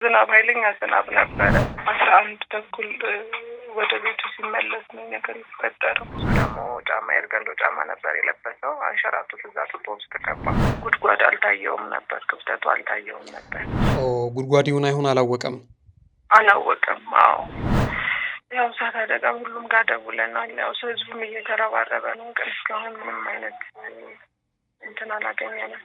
ዝናብ ኃይለኛ ዝናብ ነበረ። 11 ተኩል ወደ ቤቱ ሲመለስ ነው ነገር የተፈጠረው። ደግሞ ጫማ የእርገንዶ ጫማ ነበር የለበሰው። አንሸራቶት እዛ ቱቦ ውስጥ ገባ። ጉድጓድ አልታየውም ነበር፣ ክፍተቱ አልታየውም ነበር። ጉድጓድ ይሁን አይሁን አላወቀም። አዎ ያው እሳት አደጋ ሁሉም ጋር ደውለናል። ያው ህዝቡም እየተረባረበ ነው፣ ግን እስካሁን ምንም አይነት እንትን አላገኘንም።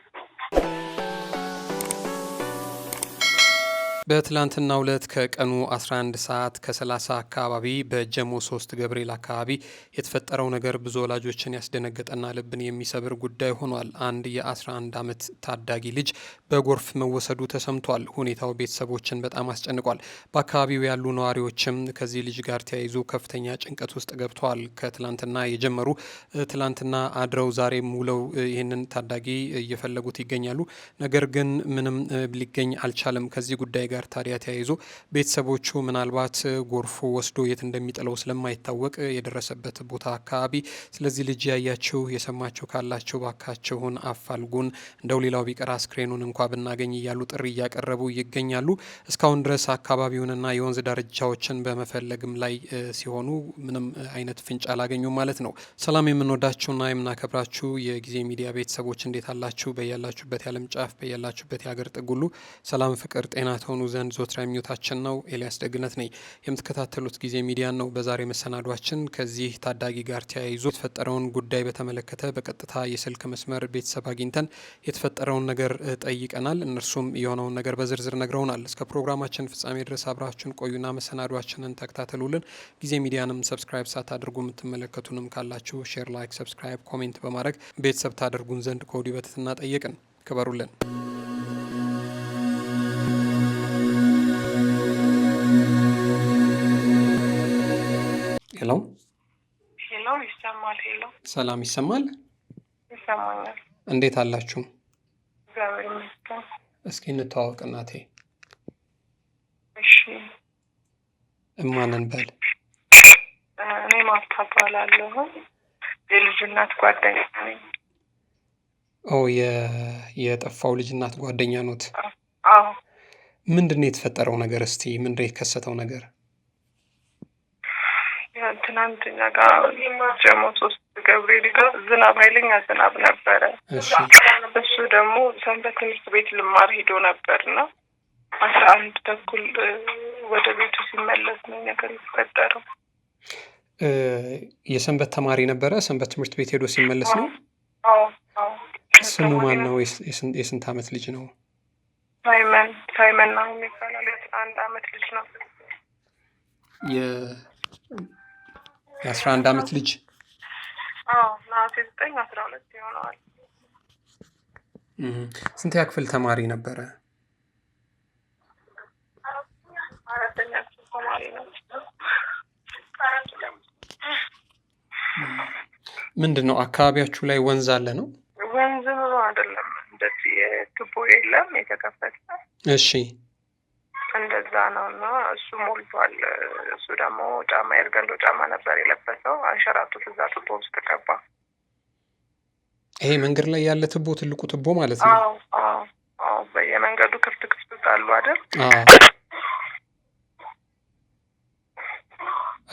በትላንትናው ዕለት ከቀኑ 11 ሰዓት ከ30 አካባቢ በጀሞ 3 ገብርኤል አካባቢ የተፈጠረው ነገር ብዙ ወላጆችን ያስደነገጠና ልብን የሚሰብር ጉዳይ ሆኗል። አንድ የ11 ዓመት ታዳጊ ልጅ በጎርፍ መወሰዱ ተሰምቷል። ሁኔታው ቤተሰቦችን በጣም አስጨንቋል። በአካባቢው ያሉ ነዋሪዎችም ከዚህ ልጅ ጋር ተያይዞ ከፍተኛ ጭንቀት ውስጥ ገብተዋል። ከትላንትና የጀመሩ ትላንትና አድረው ዛሬም ውለው ይህንን ታዳጊ እየፈለጉት ይገኛሉ። ነገር ግን ምንም ሊገኝ አልቻለም። ከዚህ ጉዳይ ጋር ታዲያ ተያይዞ ቤተሰቦቹ ምናልባት ጎርፎ ወስዶ የት እንደሚጥለው ስለማይታወቅ የደረሰበት ቦታ አካባቢ ስለዚህ ልጅ ያያችሁ የሰማችሁ ካላችሁ ባካችሁን አፋልጉን፣ እንደው ሌላው ቢቀር አስክሬኑን እንኳ ብናገኝ እያሉ ጥሪ እያቀረቡ ይገኛሉ። እስካሁን ድረስ አካባቢውንና የወንዝ ዳርቻዎችን በመፈለግም ላይ ሲሆኑ ምንም አይነት ፍንጭ አላገኙም ማለት ነው። ሰላም የምንወዳችሁና የምናከብራችሁ የጊዜ ሚዲያ ቤተሰቦች እንዴት አላችሁ? በያላችሁበት የዓለም ጫፍ በያላችሁበት የሀገር ጥጉሉ ሰላም፣ ፍቅር፣ ጤና ተሆኑ ዘንድ ዞትራ ምኞታችን ነው። ኤልያስ ደግነት ነኝ። የምትከታተሉት ጊዜ ሚዲያን ነው። በዛሬ መሰናዷችን ከዚህ ታዳጊ ጋር ተያይዞ የተፈጠረውን ጉዳይ በተመለከተ በቀጥታ የስልክ መስመር ቤተሰብ አግኝተን የተፈጠረውን ነገር ጠይቀናል። እነርሱም የሆነውን ነገር በዝርዝር ነግረውናል። እስከ ፕሮግራማችን ፍጻሜ ድረስ አብራችሁን ቆዩና መሰናዷችንን ተከታተሉልን። ጊዜ ሚዲያንም ሰብስክራይብ ሳታደርጉ የምትመለከቱንም ካላችሁ ሼር፣ ላይክ፣ ሰብስክራይብ፣ ኮሜንት በማድረግ ቤተሰብ ታደርጉን ዘንድ ከወዲሁ በትህትና ጠየቅን። ክበሩልን። ሄሎ ይሰማል? ሄሎ ሰላም ይሰማል? ይሰማኛል። እንዴት አላችሁ? እግዚአብሔር ይመስገን። እስኪ እንተዋወቅ እናቴ። እሺ እማንን በል? እኔ ማርታ እባላለሁ። የልጅ እናት ጓደኛ ነኝ። የጠፋው ልጅ እናት ጓደኛ ኖት? አዎ። ምንድን ነው የተፈጠረው ነገር? እስቲ ምንድን ነው የተከሰተው ነገር? ትናንትና ጋር ጀሞ 3 ገብርኤል ጋር ዝናብ ኃይለኛ ዝናብ ነበረ። እሱ ደግሞ ሰንበት ትምህርት ቤት ልማር ሄዶ ነበርና 11 ተኩል ወደ ቤቱ ሲመለስ ነው ነገር የተፈጠረው። የሰንበት ተማሪ ነበረ። ሰንበት ትምህርት ቤት ሄዶ ሲመለስ ነው። አዎ። ስሙ ማን ነው? የስንት ዓመት ልጅ ነው? ሳይመን ነው የሚባለው። የ11 ዓመት ልጅ ነው። የ11 ዓመት ልጅ? አዎ። ነሐሴ 9 12 ይሆነዋል። ስንተኛ ክፍል ተማሪ ነበረ? 4ኛ ክፍል ተማሪ ነው። ምንድን ነው አካባቢያችሁ ላይ ወንዝ አለ ነው? ወንዝ ብሎ አይደለም፣ እንደዚህ ቱቦ የለም የተከፈተ። እሺ እንደዛ ነው። እና እሱ ሞልቷል። እሱ ደግሞ ጫማ የእርገንዶ ጫማ ነበር የለበሰው። አንሸራቶት እዛ ቱቦ ውስጥ ገባ። ይሄ መንገድ ላይ ያለ ቱቦ፣ ትልቁ ቱቦ ማለት ነው? አዎ። በየመንገዱ ክፍት አሉ አይደል?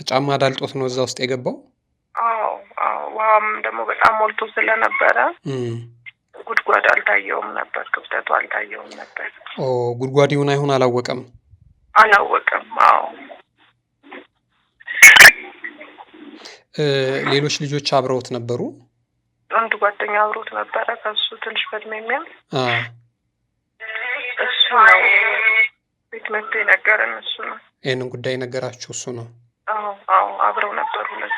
ጫማ ዳልጦት ነው እዛ ውስጥ የገባው? አዎ። ውሃም ደግሞ በጣም ሞልቶ ስለነበረ ጉድጓድ አልታየውም ነበር፣ ክፍተቱ አልታየውም ነበር። ጉድጓድ ይሁን አይሁን አላወቀም። አዎ። ሌሎች ልጆች አብረውት ነበሩ? አንድ ጓደኛ አብሮት ነበረ፣ ከሱ ትንሽ በእድሜ የሚያንስ እሱ ነው። ቤት መጥቶ የነገረን እሱ ነው። ይህንን ጉዳይ ነገራችሁ እሱ ነው? አዎ። አብረው ነበሩ ሁለቱ።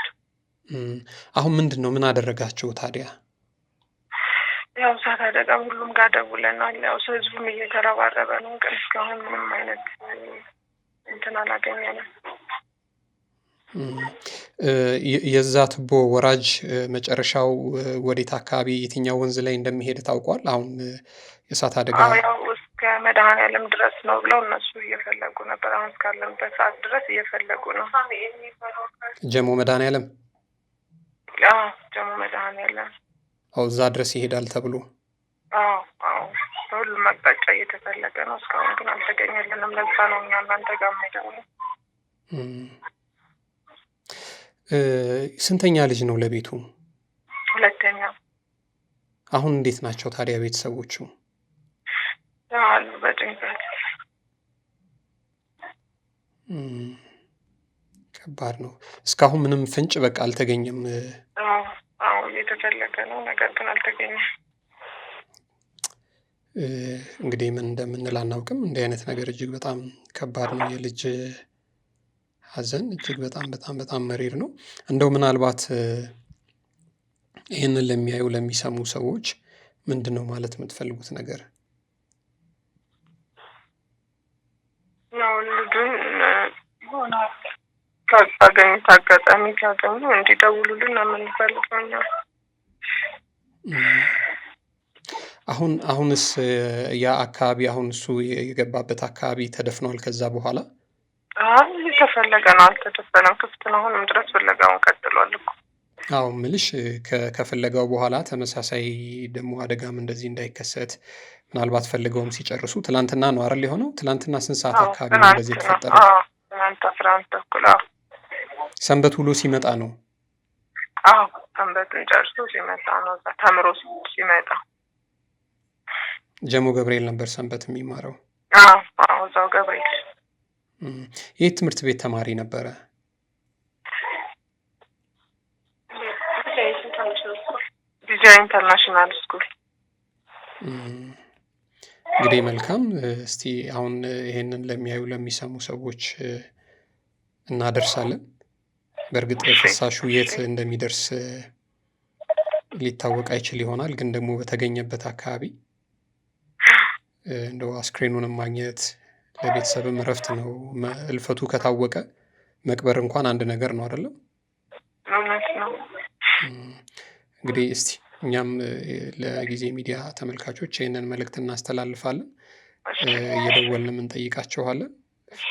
አሁን ምንድን ነው ምን አደረጋችሁ ታዲያ? ያው እሳት አደጋ ሁሉም ጋር ደውለናል። ያው ህዝቡም እየተረባረበ ነው፣ ግን እስካሁን ምንም አይነት እንትን አላገኘንም። የዛ ቱቦ ወራጅ መጨረሻው ወዴት አካባቢ የትኛው ወንዝ ላይ እንደሚሄድ ታውቋል? አሁን የእሳት አደጋ ያው እስከ መድኃኔዓለም ድረስ ነው ብለው እነሱ እየፈለጉ ነበር። አሁን እስካለንበት ሰዓት ድረስ እየፈለጉ ነው። ጀሞ መድኃኔዓለም? ጀሞ መድኃኔዓለም። እዛ ድረስ ይሄዳል ተብሎ? አዎ ሁሉም አቅጣጫ እየተፈለገ ነው። እስካሁን ግን አልተገኘልንም። ለዛ ነው እኛ እናንተ ጋር የምንደውለው። ስንተኛ ልጅ ነው ለቤቱ? ሁለተኛ። አሁን እንዴት ናቸው ታዲያ ቤተሰቦቹ? አሉ በጭንቀት። ከባድ ነው። እስካሁን ምንም ፍንጭ በቃ አልተገኘም። አዎ እየተፈለገ ነው፣ ነገር ግን አልተገኘም። እንግዲህ ምን እንደምንል አናውቅም። እንዲህ አይነት ነገር እጅግ በጣም ከባድ ነው። የልጅ ሐዘን እጅግ በጣም በጣም በጣም መሪር ነው። እንደው ምናልባት ይህንን ለሚያዩ ለሚሰሙ ሰዎች ምንድን ነው ማለት የምትፈልጉት ነገር? ያው ልጁን ሆነ ካገኙት አጋጣሚ ካገኙ እንዲደውሉልን ነው የምንፈልገው። አሁንስ ያ አካባቢ አሁን እሱ የገባበት አካባቢ ተደፍኗል? ከዛ በኋላ እየተፈለገ ነው። አልተደፈነም፣ ክፍት ነው። አሁንም ድረስ ፍለጋውን ቀጥሏል እኮ። አዎ ምልሽ ከፍለጋው በኋላ ተመሳሳይ ደግሞ አደጋም እንደዚህ እንዳይከሰት ምናልባት ፈልገውም ሲጨርሱ ትላንትና ነው አይደል የሆነው? ትላንትና ስንት ሰዓት አካባቢ ነው እንደዚህ የተፈጠረው? ትናንት 11 ተኩል። ሰንበት ውሎ ሲመጣ ነው? ሰንበትን ጨርሶ ሲመጣ ነው። እዛ ተምሮ ሲመጣ። ጀሞ ገብርኤል ነበር ሰንበት የሚማረው? እዛው ገብርኤል። ይህ ትምህርት ቤት ተማሪ ነበረ? ቪዥን ኢንተርናሽናል ስኩል። እንግዲህ መልካም። እስቲ አሁን ይሄንን ለሚያዩ ለሚሰሙ ሰዎች እናደርሳለን። በእርግጥ ፍሳሹ የት እንደሚደርስ ሊታወቅ አይችል ይሆናል፣ ግን ደግሞ በተገኘበት አካባቢ እንደው አስክሬኑንም ማግኘት ለቤተሰብም እረፍት ነው። እልፈቱ ከታወቀ መቅበር እንኳን አንድ ነገር ነው አይደለም? እንግዲህ እስቲ እኛም ለጊዜ ሚዲያ ተመልካቾች ይህንን መልእክት እናስተላልፋለን፣ እየደወልንም እንጠይቃችኋለን።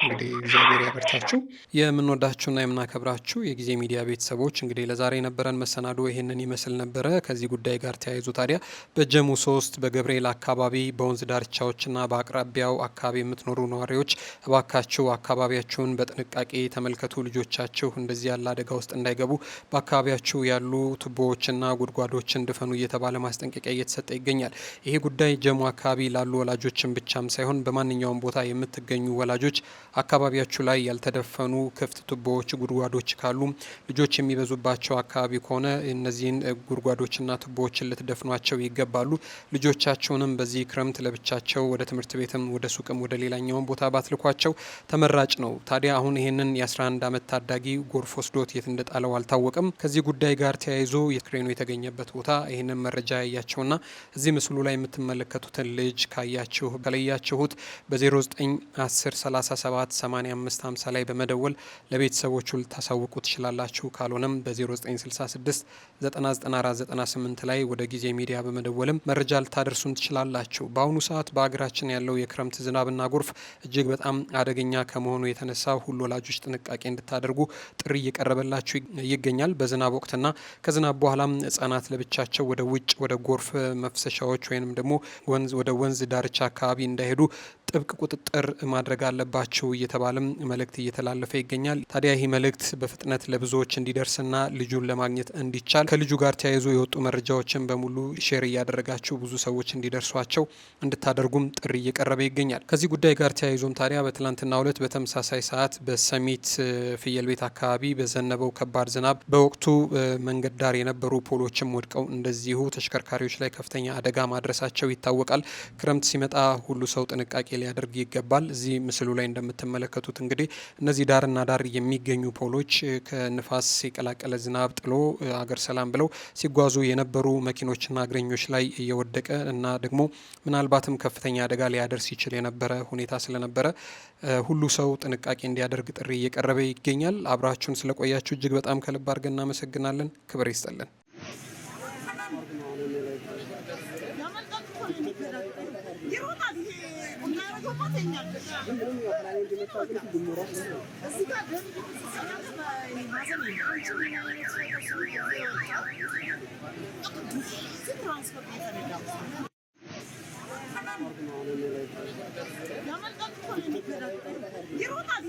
እንግዲህ እግዚአብሔር ያበርታችሁ። የምንወዳችሁና የምናከብራችሁ የጊዜ ሚዲያ ቤተሰቦች እንግዲህ ለዛሬ የነበረን መሰናዶ ይህንን ይመስል ነበረ። ከዚህ ጉዳይ ጋር ተያይዞ ታዲያ በጀሙ 3 በገብርኤል አካባቢ በወንዝ ዳርቻዎችና በአቅራቢያው አካባቢ የምትኖሩ ነዋሪዎች እባካችሁ አካባቢያችሁን በጥንቃቄ ተመልከቱ። ልጆቻችሁ እንደዚህ ያለ አደጋ ውስጥ እንዳይገቡ በአካባቢያችሁ ያሉ ቱቦዎችና ጉድጓዶችን ድፈኑ እየተባለ ማስጠንቀቂያ እየተሰጠ ይገኛል። ይሄ ጉዳይ ጀሙ አካባቢ ላሉ ወላጆችን ብቻም ሳይሆን በማንኛውም ቦታ የምትገኙ ወላጆች አካባቢያችሁ ላይ ያልተደፈኑ ክፍት ቱቦዎች፣ ጉድጓዶች ካሉ ልጆች የሚበዙባቸው አካባቢ ከሆነ እነዚህን ጉድጓዶችና ቱቦዎችን ልትደፍኗቸው ይገባሉ። ልጆቻችሁንም በዚህ ክረምት ለብቻቸው ወደ ትምህርት ቤትም ወደ ሱቅም ወደ ሌላኛውን ቦታ ባትልኳቸው ተመራጭ ነው። ታዲያ አሁን ይህንን የ11 ዓመት ታዳጊ ጎርፍ ወስዶት የት እንደጣለው አልታወቅም። ከዚህ ጉዳይ ጋር ተያይዞ የአስክሬኑ የተገኘበት ቦታ ይህንን መረጃ ያያቸውና እዚህ ምስሉ ላይ የምትመለከቱትን ልጅ ካያችሁ ከለያችሁት በ0910 878550 ላይ በመደወል ለቤተሰቦቹ ልታሳውቁ ትችላላችሁ። ካልሆነም በ0966 99498 ላይ ወደ ጊዜ ሚዲያ በመደወልም መረጃ ልታደርሱን ትችላላችሁ። በአሁኑ ሰዓት በሀገራችን ያለው የክረምት ዝናብና ጎርፍ እጅግ በጣም አደገኛ ከመሆኑ የተነሳ ሁሉ ወላጆች ጥንቃቄ እንድታደርጉ ጥሪ እየቀረበላችሁ ይገኛል። በዝናብ ወቅትና ከዝናብ በኋላም ህጻናት ለብቻቸው ወደ ውጭ ወደ ጎርፍ መፍሰሻዎች ወይንም ደግሞ ወደ ወንዝ ዳርቻ አካባቢ እንዳይሄዱ ጥብቅ ቁጥጥር ማድረግ አለባቸው እየተባለም መልእክት እየተላለፈ ይገኛል። ታዲያ ይህ መልእክት በፍጥነት ለብዙዎች እንዲደርስና ልጁን ለማግኘት እንዲቻል ከልጁ ጋር ተያይዞ የወጡ መረጃዎችን በሙሉ ሼር እያደረጋችሁ ብዙ ሰዎች እንዲደርሷቸው እንድታደርጉም ጥሪ እየቀረበ ይገኛል። ከዚህ ጉዳይ ጋር ተያይዞም ታዲያ በትላንትናው ዕለት በተመሳሳይ ሰዓት በሰሚት ፍየል ቤት አካባቢ በዘነበው ከባድ ዝናብ በወቅቱ መንገድ ዳር የነበሩ ፖሎችም ወድቀው እንደዚሁ ተሽከርካሪዎች ላይ ከፍተኛ አደጋ ማድረሳቸው ይታወቃል። ክረምት ሲመጣ ሁሉ ሰው ጥንቃቄ ሊያደርግ ይገባል። እዚህ ምስሉ ላይ እንደምትመለከቱት እንግዲህ እነዚህ ዳርና ዳር የሚገኙ ፖሎች ከንፋስ የቀላቀለ ዝናብ ጥሎ አገር ሰላም ብለው ሲጓዙ የነበሩ መኪኖችና እግረኞች ላይ እየወደቀ እና ደግሞ ምናልባትም ከፍተኛ አደጋ ሊያደርስ ይችል የነበረ ሁኔታ ስለነበረ ሁሉ ሰው ጥንቃቄ እንዲያደርግ ጥሪ እየቀረበ ይገኛል። አብራችሁን ስለቆያችሁ እጅግ በጣም ከልብ አድርገን እናመሰግናለን። ክብር ይስጥልን። ይሮጣል